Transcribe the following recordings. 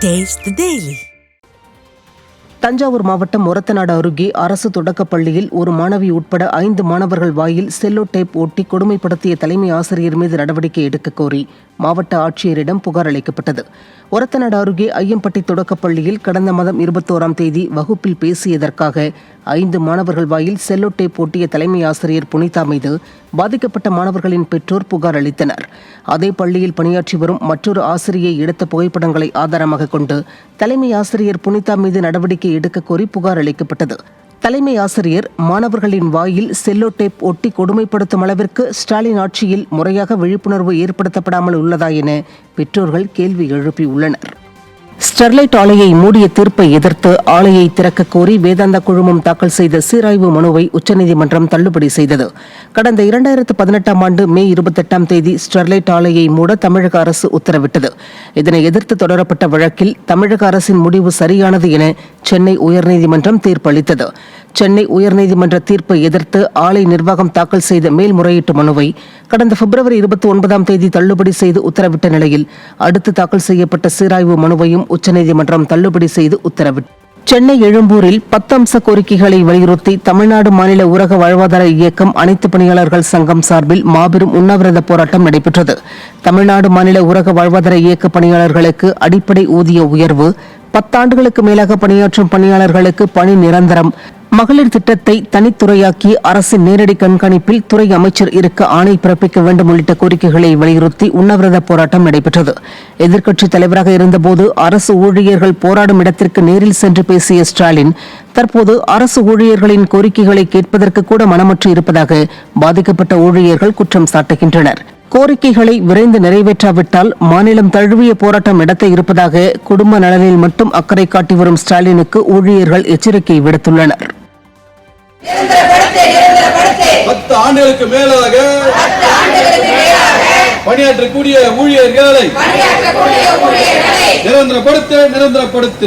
Taste the Daily. Thanjavur மாவட்டம் ஒரத்தநாடு அருகே அரசு தொடக்கப் பள்ளியில் ஒரு மாணவி உட்பட 5 மாணவர்கள் வாயில் செல்லோ டேப் ஒட்டி கொடுமைப்படுத்திய தலைமை ஆசிரியர் மீது நடவடிக்கை எடுக்க கோரி மாவட்ட ஆட்சியரிடம் புகார் அளிக்கப்பட்டது. ஒரத்தநாடு அருகே ஐயம்பட்டி தொடக்கப் பள்ளியில் கடந்த மாதம் 21ஆம் தேதி வகுப்பில் பேசியதற்காக 5 மாணவர்கள் வாயில் செல்லோ டேப் ஒட்டிய தலைமை ஆசிரியர் புனிதா மீது பாதிக்கப்பட்ட மாணவர்களின் பெற்றோர் புகார் அளித்தனர். அதே பள்ளியில் பணியாற்றி வரும் மற்றொரு ஆசிரியை எடுத்த புகைப்படங்களை ஆதாரமாக கொண்டு தலைமை ஆசிரியர் புனிதா மீது நடவடிக்கை எடுக்க கோரி புகார் அளிக்கப்பட்டது. தலைமை ஆசிரியர் மாணவர்களின் வாயில் செல்லோ டேப் ஒட்டி கொடுமைப்படுத்தும் அளவிற்கு ஸ்டாலின் ஆட்சியில் முறையாக விழிப்புணர்வு ஏற்படுத்தப்படாமல் உள்ளதா என பெற்றோர்கள் கேள்வி எழுப்பியுள்ளனர். ஸ்டெர்லைட் ஆலையை மூடிய தீர்ப்பை எதிர்த்து ஆலையை திறக்க கோரி வேதாந்தா குழுமம் தாக்கல் செய்த சீராய்வு மனுவை உச்சநீதிமன்றம் தள்ளுபடி செய்தது. கடந்த 2018ஆம் ஆண்டு மே 28ஆம் தேதி ஸ்டெர்லைட் ஆலையை மூட தமிழக அரசு உத்தரவிட்டது. இதனை எதிர்த்து தொடரப்பட்ட வழக்கில் தமிழக அரசின் முடிவு சரியானது என சென்னை உயர்நீதிமன்றம் தீர்ப்பளித்தது. சென்னை உயர்நீதிமன்ற தீர்ப்பை எதிர்த்து ஆலை நிர்வாகம் தாக்கல் செய்த மேல்முறையீட்டு மனுவை கடந்த பிப்ரவரி 29ஆம் தேதி தள்ளுபடி செய்து உத்தரவிட்ட நிலையில் அடுத்து தாக்கல் செய்யப்பட்ட சீராய்வு மனுவையும் உச்சநீதிமன்றம் தள்ளுபடி செய்து உத்தரவிட்டது. சென்னை எழும்பூரில் 10 அம்ச கோரிக்கைகளை வலியுறுத்தி தமிழ்நாடு மாநில ஊரக வாழ்வாதார இயக்கம் அனைத்து பணியாளர்கள் சங்கம் சார்பில் மாபெரும் உண்ணாவிரத போராட்டம் நடைபெற்றது. தமிழ்நாடு மாநில ஊரக வாழ்வாதார இயக்க பணியாளர்களுக்கு அடிப்படை ஊதிய உயர்வு, 10 ஆண்டுகளுக்கு மேலாக பணியாற்றும் பணியாளர்களுக்கு பணி நிரந்தரம், மகளிர் திட்டத்தை தனித்துறையாக்கி அரசின் நேரடி கண்காணிப்பில் துறை அமைச்சர் இருக்க ஆணை பிறப்பிக்க வேண்டும் உள்ளிட்ட கோரிக்கைகளை வலியுறுத்தி உண்ணாவிரத போராட்டம் நடைபெற்றது. எதிர்க்கட்சித் தலைவராக இருந்தபோது அரசு ஊழியர்கள் போராடும் இடத்திற்கு நேரில் சென்று பேசிய ஸ்டாலின் தற்போது அரசு ஊழியர்களின் கோரிக்கைகளை கேட்பதற்கு கூட மனமற்று இருப்பதாக பாதிக்கப்பட்ட ஊழியர்கள் குற்றம் சாட்டுகின்றனர். கோரிக்கைகளை விரைந்து நிறைவேற்றாவிட்டால் மாநிலம் தழுவிய போராட்டம் நடத்த இருப்பதாக குடும்ப நலனில் மட்டும் அக்கறை காட்டி வரும் ஸ்டாலினுக்கு ஊழியர்கள் எச்சரிக்கை விடுத்துள்ளனர். 10 ஆண்டுகளுக்கு மேலாக பணியாற்றக்கூடிய ஊழியர்களை நிரந்தரப்படுத்து.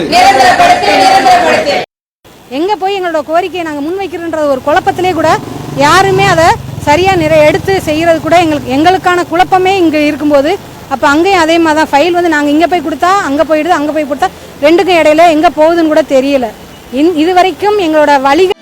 எங்க போய் எங்களோட கோரிக்கையை நாங்கள் முன்வைக்கிறன்ற ஒரு குழப்பத்திலே கூட யாருமே அதை சரியாக எடுத்து செய்கிறது கூட எங்களுக்கான குழப்பமே இங்கே இருக்கும்போது அப்போ அங்கேயும் அதே மாதிரி தான் ஃபைல் வந்து நாங்கள் இங்கே போய் கொடுத்தா அங்கே போயிடுது, அங்கே போய் கொடுத்தா ரெண்டுக்கும் இடையில எங்கே போகுதுன்னு கூட தெரியல. இது வரைக்கும் எங்களோட வழிகள்